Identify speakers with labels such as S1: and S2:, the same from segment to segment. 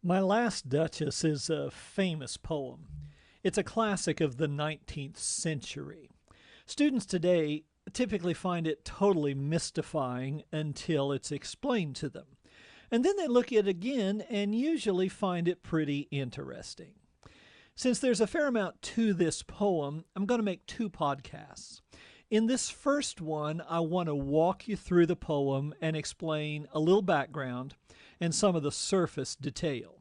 S1: My Last Duchess is a famous poem. It's a classic of the 19th century. Students today typically find it totally mystifying until it's explained to them. And then they look at it again and usually find it pretty interesting. Since there's a fair amount to this poem, I'm going to make two podcasts. In this first one, I want to walk you through the poem and explain a little background and some of the surface detail.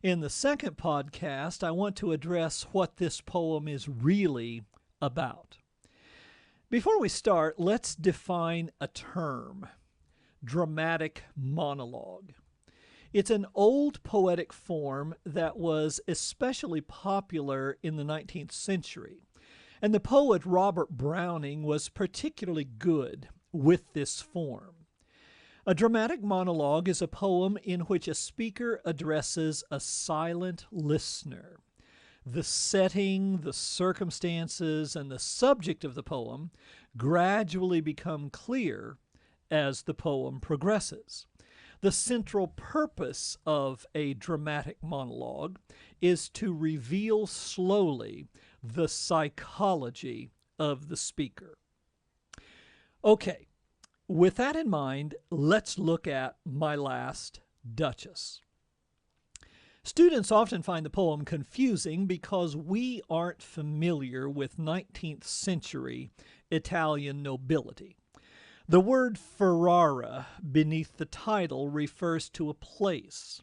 S1: In the second podcast, I want to address what this poem is really about. Before we start, let's define a term: dramatic monologue. It's an old poetic form that was especially popular in the 19th century. And the poet Robert Browning was particularly good with this form. A dramatic monologue is a poem in which a speaker addresses a silent listener. The setting, the circumstances, and the subject of the poem gradually become clear as the poem progresses. The central purpose of a dramatic monologue is to reveal slowly the psychology of the speaker. Okay, with that in mind, let's look at My Last Duchess. Students often find the poem confusing because we aren't familiar with 19th century Italian nobility. The word Ferrara beneath the title refers to a place.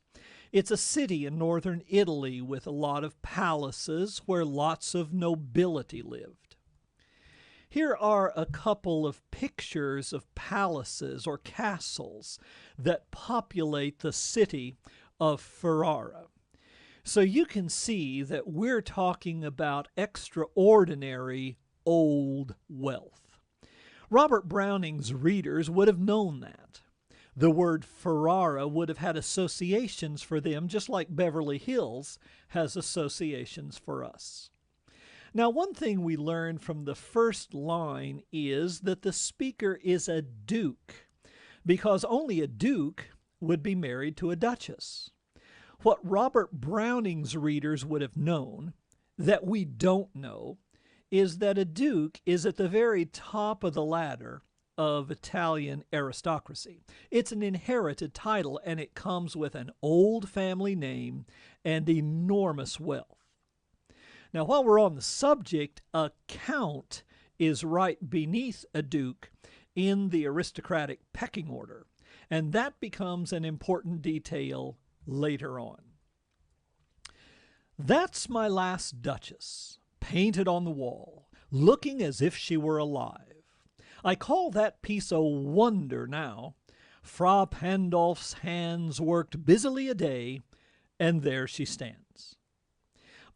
S1: It's a city in northern Italy with a lot of palaces where lots of nobility lived. Here are a couple of pictures of palaces or castles that populate the city of Ferrara. So you can see that we're talking about extraordinary old wealth. Robert Browning's readers would have known that. The word Ferrara would have had associations for them, just like Beverly Hills has associations for us. Now, one thing we learn from the first line is that the speaker is a duke, because only a duke would be married to a duchess. What Robert Browning's readers would have known, that we don't know, is that a duke is at the very top of the ladder of Italian aristocracy. It's an inherited title, and it comes with an old family name and enormous wealth. Now, while we're on the subject, a count is right beneath a duke in the aristocratic pecking order, and that becomes an important detail later on. That's My Last Duchess, painted on the wall, looking as if she were alive. I call that piece a wonder now. Fra Pandolf's hands worked busily a day, and there she stands.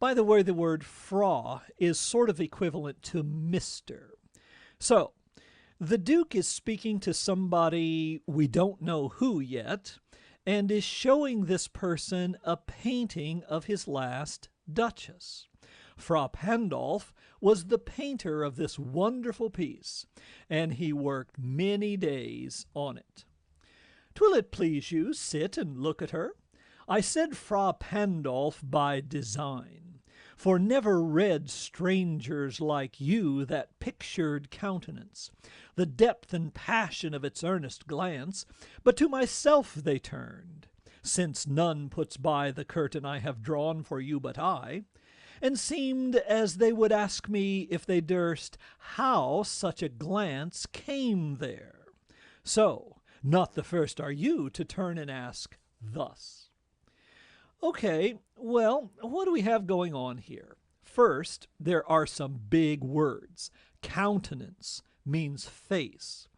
S1: By the way, the word fra is sort of equivalent to Mr. So, the Duke is speaking to somebody we don't know who yet, and is showing this person a painting of his last Duchess. Fra Pandolf was the painter of this wonderful piece, and he worked many days on it. "'Twill it please you, sit and look at her? I said Fra Pandolf by design, for never read strangers like you that pictured countenance, the depth and passion of its earnest glance, but to myself they turned, since none puts by the curtain I have drawn for you but I, and seemed as they would ask me, if they durst, how such a glance came there. So, not the first are you to turn and ask thus." Okay, well, what do we have going on here? First, there are some big words. Countenance means face.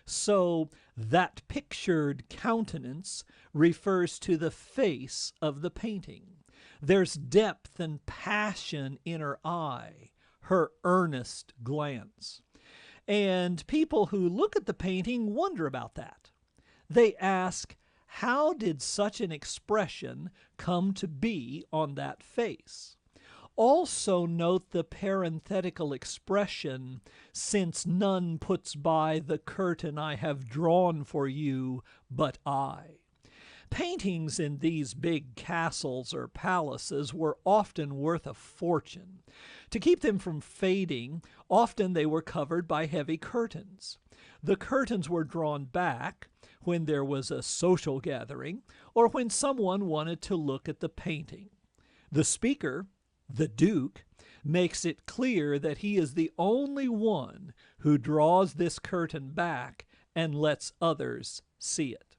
S1: So, that pictured countenance refers to the face of the painting. There's depth and passion in her eye, her earnest glance. And people who look at the painting wonder about that. They ask, how did such an expression come to be on that face? Also note the parenthetical expression, "since none puts by the curtain I have drawn for you but I." Paintings in these big castles or palaces were often worth a fortune. To keep them from fading, often they were covered by heavy curtains. The curtains were drawn back when there was a social gathering or when someone wanted to look at the painting. The speaker, the Duke, makes it clear that he is the only one who draws this curtain back and lets others see it.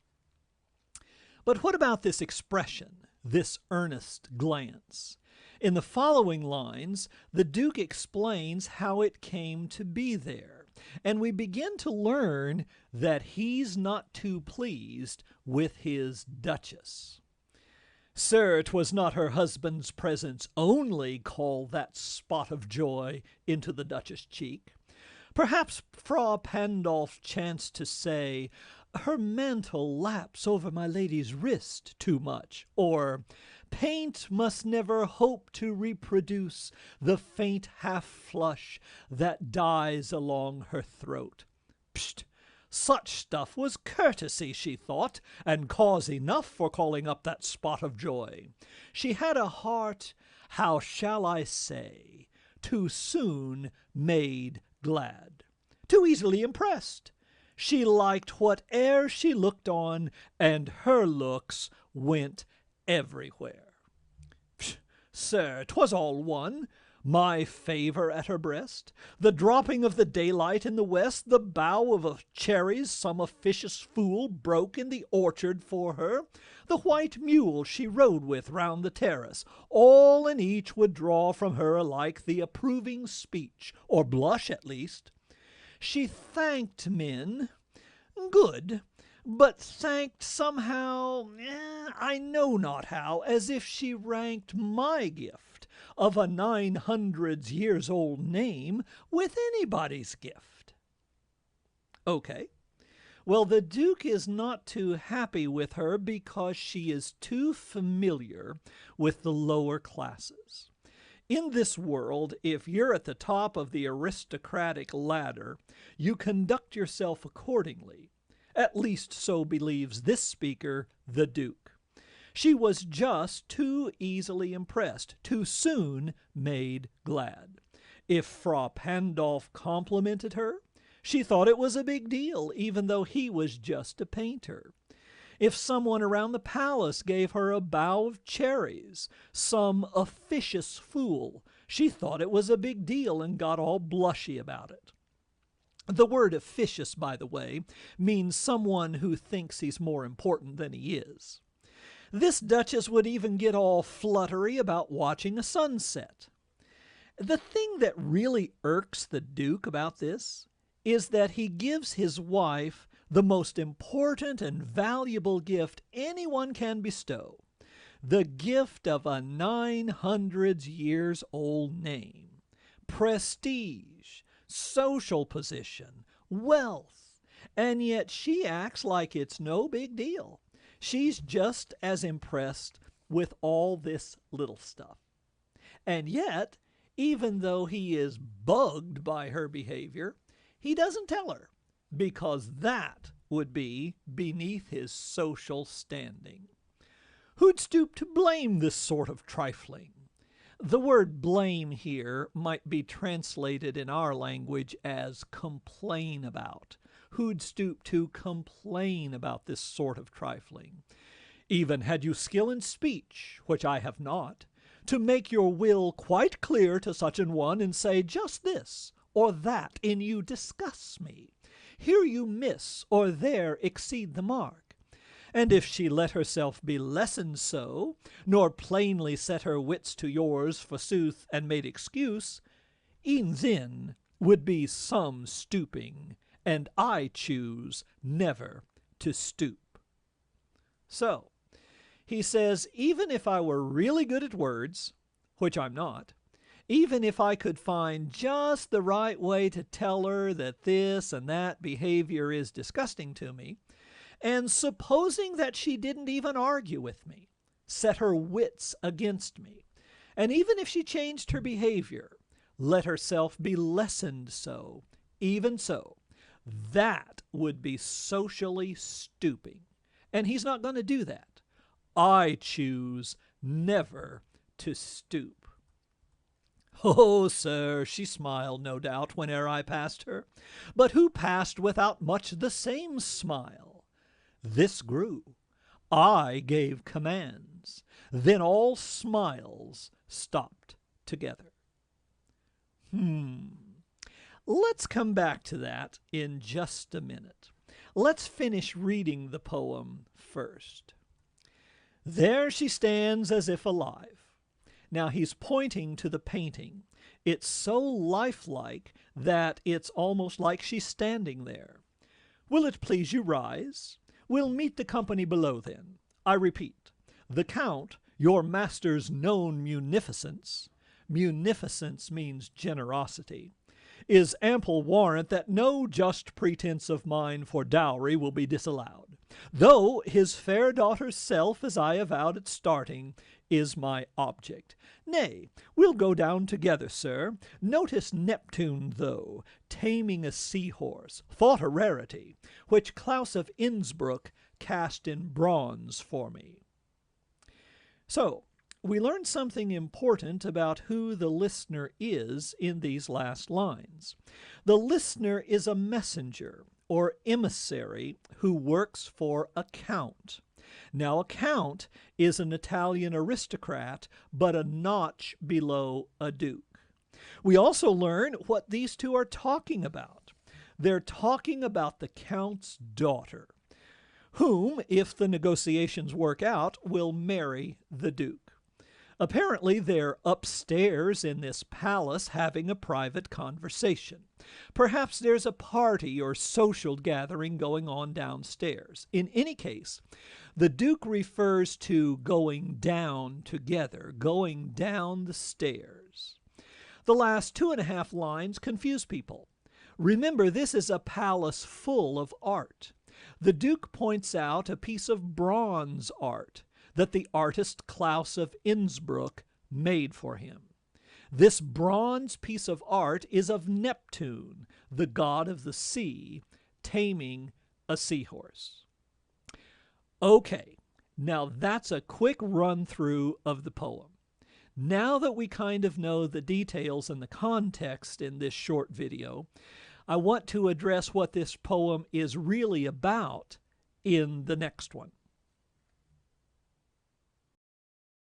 S1: But what about this expression, this earnest glance? In the following lines, the Duke explains how it came to be there, and we begin to learn that he's not too pleased with his Duchess. Sir, 'twas not her husband's presence only called that spot of joy into the Duchess' cheek. Perhaps Fra Pandolf chanced to say, "Her mantle laps over my lady's wrist too much," or "Paint must never hope to reproduce the faint half-flush that dies along her throat." Psht! Such stuff was courtesy, she thought, and cause enough for calling up that spot of joy. She had a heart, how shall I say, too soon made glad, too easily impressed. She liked whate'er she looked on, and her looks went everywhere. Psh, sir, 'twas all one. My favor at her breast, the dropping of the daylight in the west, the bough of a cherries some officious fool broke in the orchard for her, the white mule she rode with round the terrace, all and each would draw from her alike the approving speech, or blush at least. She thanked men, good, but thanked somehow, I know not how, as if she ranked my gift of a 900-years-old name with anybody's gift. Okay, well, the Duke is not too happy with her because she is too familiar with the lower classes. In this world, if you're at the top of the aristocratic ladder, you conduct yourself accordingly. At least so believes this speaker, the Duke. She was just too easily impressed, too soon made glad. If Fra Pandolf complimented her, she thought it was a big deal, even though he was just a painter. If someone around the palace gave her a bough of cherries, some officious fool, she thought it was a big deal and got all blushy about it. The word officious, by the way, means someone who thinks he's more important than he is. This Duchess would even get all fluttery about watching a sunset. The thing that really irks the Duke about this is that he gives his wife the most important and valuable gift anyone can bestow, the gift of a 900-years-old name, prestige, social position, wealth, and yet she acts like it's no big deal. She's just as impressed with all this little stuff. And yet, even though he is bugged by her behavior, he doesn't tell her, because that would be beneath his social standing. Who'd stoop to blame this sort of trifling? The word blame here might be translated in our language as complain about. Who'd stoop to complain about this sort of trifling? Even had you skill in speech, which I have not, to make your will quite clear to such an one and say just this or that in you disgusts me. Here you miss, or there exceed the mark. And if she let herself be lessoned so, nor plainly set her wits to yours forsooth and made excuse, e'en then would be some stooping, and I choose never to stoop. So, he says, even if I were really good at words, which I'm not, even if I could find just the right way to tell her that this and that behavior is disgusting to me, and supposing that she didn't even argue with me, set her wits against me, and even if she changed her behavior, let herself be lessoned so, even so, that would be socially stooping, and he's not going to do that. I choose never to stoop. Oh, sir, she smiled, no doubt, whene'er I passed her, but who passed without much the same smile? This grew, I gave commands, then all smiles stopped together. Let's come back to that in just a minute. Let's finish reading the poem first. There she stands as if alive. Now he's pointing to the painting. It's so lifelike that it's almost like she's standing there. Will it please you rise? We'll meet the company below then. I repeat, the Count, your master's known munificence, munificence means generosity, is ample warrant that no just pretense of mine for dowry will be disallowed, though his fair daughter's self, as I avowed at starting, is my object. Nay, we'll go down together, sir. Notice Neptune, though, taming a seahorse, thought a rarity, which Claus of Innsbruck cast in bronze for me. So, we learned something important about who the listener is in these last lines. The listener is a messenger or emissary who works for a count. Now, a count is an Italian aristocrat, but a notch below a duke. We also learn what these two are talking about. They're talking about the count's daughter, whom, if the negotiations work out, will marry the duke. Apparently, they're upstairs in this palace having a private conversation. Perhaps there's a party or social gathering going on downstairs. In any case, the Duke refers to going down together, going down the stairs. The last 2.5 lines confuse people. Remember, this is a palace full of art. The Duke points out a piece of bronze art that the artist Claus of Innsbruck made for him. This bronze piece of art is of Neptune, the god of the sea, taming a seahorse. Okay, now that's a quick run-through of the poem. Now that we kind of know the details and the context in this short video, I want to address what this poem is really about in the next one.